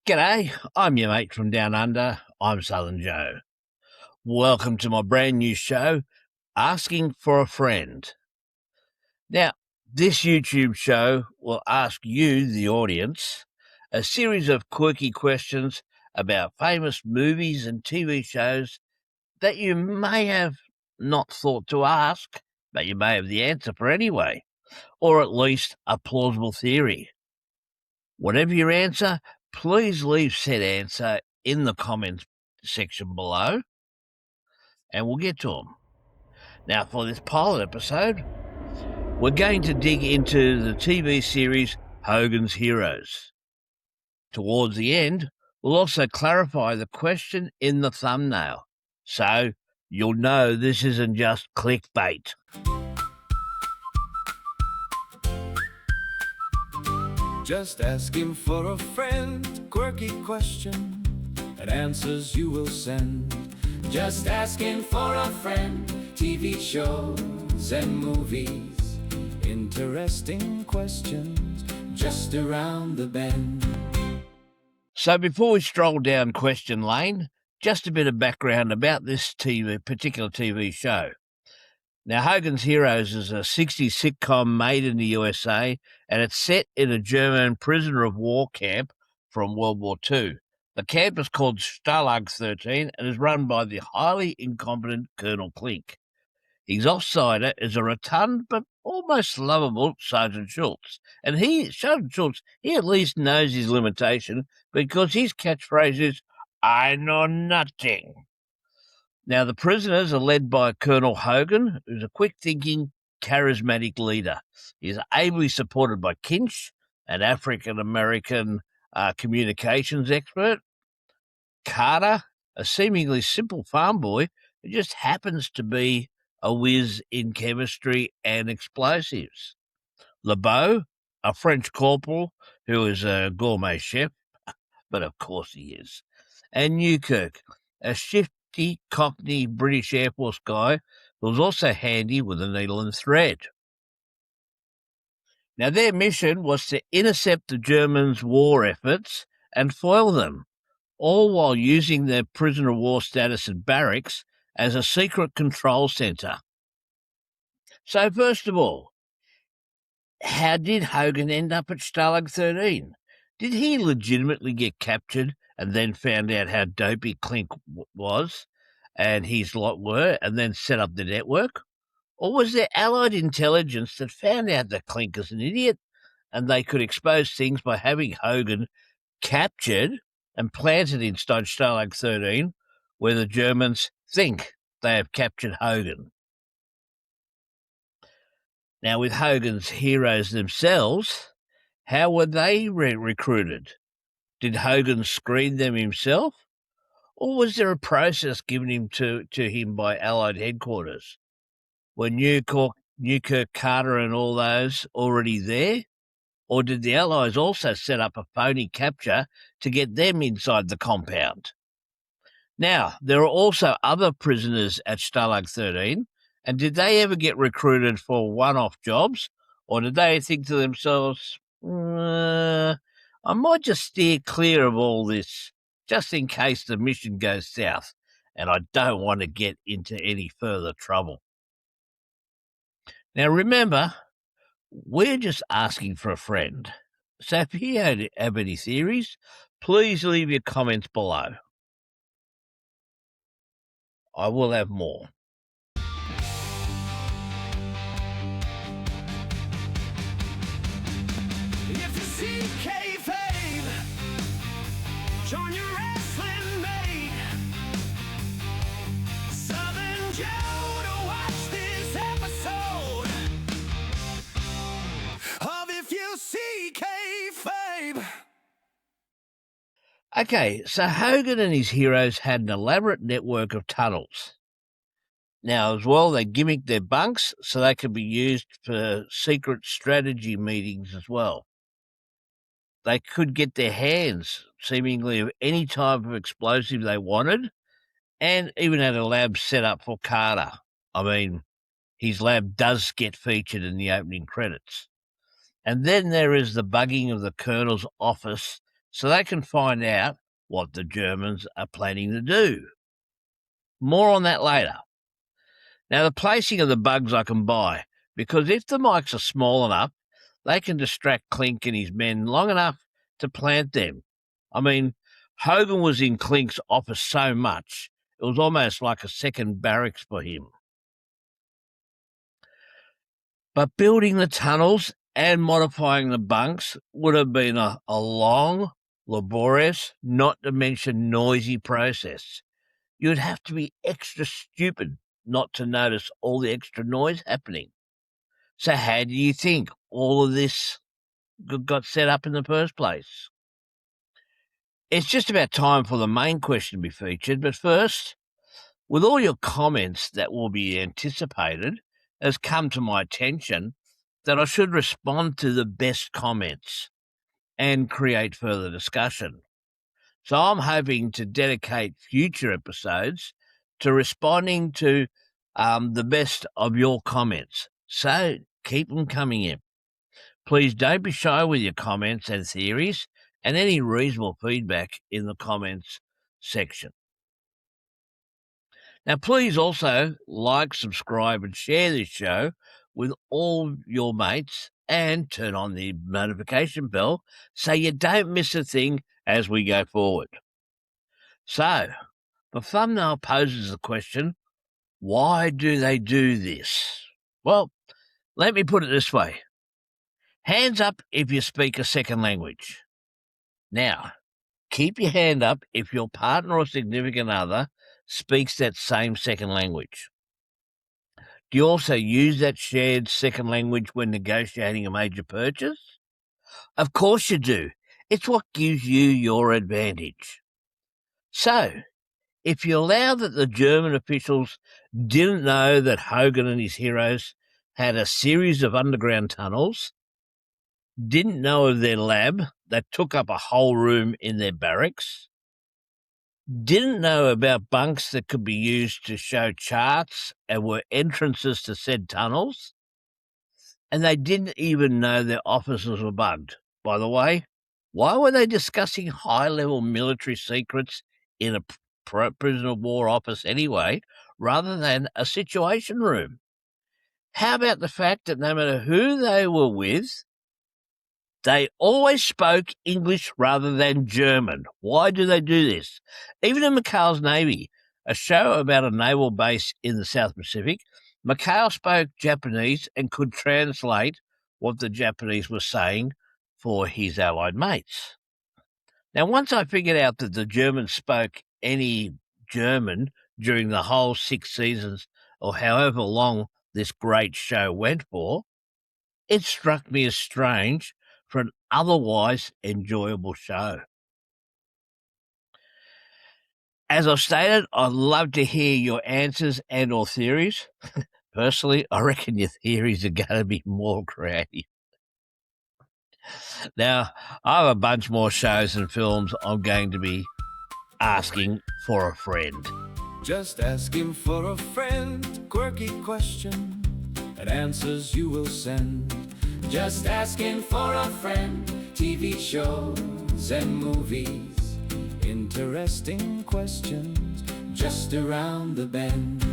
G'day, I'm your mate from down under. I'm Southern Joe. Welcome to my brand new show, Asking for a Friend. Now, this YouTube show will ask you, the audience, a series of quirky questions about famous movies and TV shows that you may have not thought to ask, but you may have the answer for anyway, or at least a plausible theory. Whatever your answer, please leave said answer in the comments section below, and we'll get to them. Now, for this pilot episode, we're going to dig into the TV series Hogan's Heroes. Towards the end, we'll also clarify the question in the thumbnail, so you'll know this isn't just clickbait. Just asking for a friend, quirky question, and answers you will send. Just asking for a friend, TV shows and movies, interesting questions just around the bend. So before we stroll down question lane, just a bit of background about this particular TV show. Now, Hogan's Heroes is a 60s sitcom made in the USA, and it's set in a German prisoner of war camp from World War II. The camp is called Stalag 13 and is run by the highly incompetent Colonel Klink. His offsider is a rotund but almost lovable Sergeant Schultz. And Sergeant Schultz, he at least knows his limitation because his catchphrase is, "I know nothing." Now, the prisoners are led by Colonel Hogan, who's a quick-thinking, charismatic leader. He's ably supported by Kinch, an African-American communications expert, Carter, a seemingly simple farm boy who just happens to be a whiz in chemistry and explosives, LeBeau, a French corporal who is a gourmet chef, but of course he is, and Newkirk, a shifty Cockney British Air Force guy who was also handy with a needle and thread. Now, their mission was to intercept the Germans' war efforts and foil them, all while using their prisoner of war status at barracks as a secret control centre. So, first of all, how did Hogan end up at Stalag 13? Did he legitimately get captured and then found out how dopey Klink was and his lot were and then set up the network? Or was there Allied intelligence that found out that Klink is an idiot and they could expose things by having Hogan captured and planted inside Stalag 13 where the Germans think they have captured Hogan? Now, with Hogan's heroes themselves, how were they recruited? Did Hogan screen them himself? Or was there a process given to him by Allied headquarters? Were Newkirk, Carter and all those already there? Or did the Allies also set up a phony capture to get them inside the compound? Now, there are also other prisoners at Stalag 13, and did they ever get recruited for one-off jobs? Or did they think to themselves, I might just steer clear of all this, just in case the mission goes south, and I don't want to get into any further trouble. Now, remember, we're just asking for a friend. So if you have any theories, please leave your comments below. I will have more. If you see kayfabe, join your wrestling mate, Southern Joe, to watch this episode of If You See Kayfabe. Okay, so Hogan and his heroes had an elaborate network of tunnels. Now, as well, they gimmicked their bunks so they could be used for secret strategy meetings as well. They could get their hands, seemingly, of any type of explosive they wanted, and even had a lab set up for Carter. I mean, his lab does get featured in the opening credits. And then there is the bugging of the Colonel's office so they can find out what the Germans are planning to do. More on that later. Now, the placing of the bugs I can buy, because if the mics are small enough, they can distract Clink and his men long enough to plant them. I mean, Hogan was in Clink's office so much, it was almost like a second barracks for him. But building the tunnels and modifying the bunks would have been a long, laborious, not to mention noisy process. You'd have to be extra stupid not to notice all the extra noise happening. So how do you think all of this got set up in the first place? It's just about time for the main question to be featured, but first, with all your comments that will be anticipated, has come to my attention that I should respond to the best comments and create further discussion. So I'm hoping to dedicate future episodes to responding to the best of your comments. So keep them coming in. Please don't be shy with your comments and theories and any reasonable feedback in the comments section. Now, please also like, subscribe, and share this show with all your mates and turn on the notification bell so you don't miss a thing as we go forward. So, the thumbnail poses the question, why do they do this? Well, let me put it this way. Hands up if you speak a second language. Now, keep your hand up if your partner or significant other speaks that same second language. Do you also use that shared second language when negotiating a major purchase? Of course you do. It's what gives you your advantage. So, if you allow that the German officials didn't know that Hogan and his heroes had a series of underground tunnels, didn't know of their lab that took up a whole room in their barracks, didn't know about bunks that could be used to show charts and were entrances to said tunnels, and they didn't even know their officers were bugged. By the way, why were they discussing high-level military secrets in a prisoner of war office anyway, rather than a situation room? How about the fact that no matter who they were with, they always spoke English rather than German? Why do they do this? Even in McHale's Navy, a show about a naval base in the South Pacific, McHale spoke Japanese and could translate what the Japanese were saying for his allied mates. Now, once I figured out that the Germans spoke any German during the whole 6 seasons or however long this great show went for, it struck me as strange for an otherwise enjoyable show. As I've stated, I'd love to hear your answers and or theories. Personally, I reckon your theories are going to be more creative. Now, I have a bunch more shows and films I'm going to be asking for a friend. Just asking for a friend, quirky question, and answers you will send. Just asking for a friend, TV shows and movies, interesting questions just around the bend.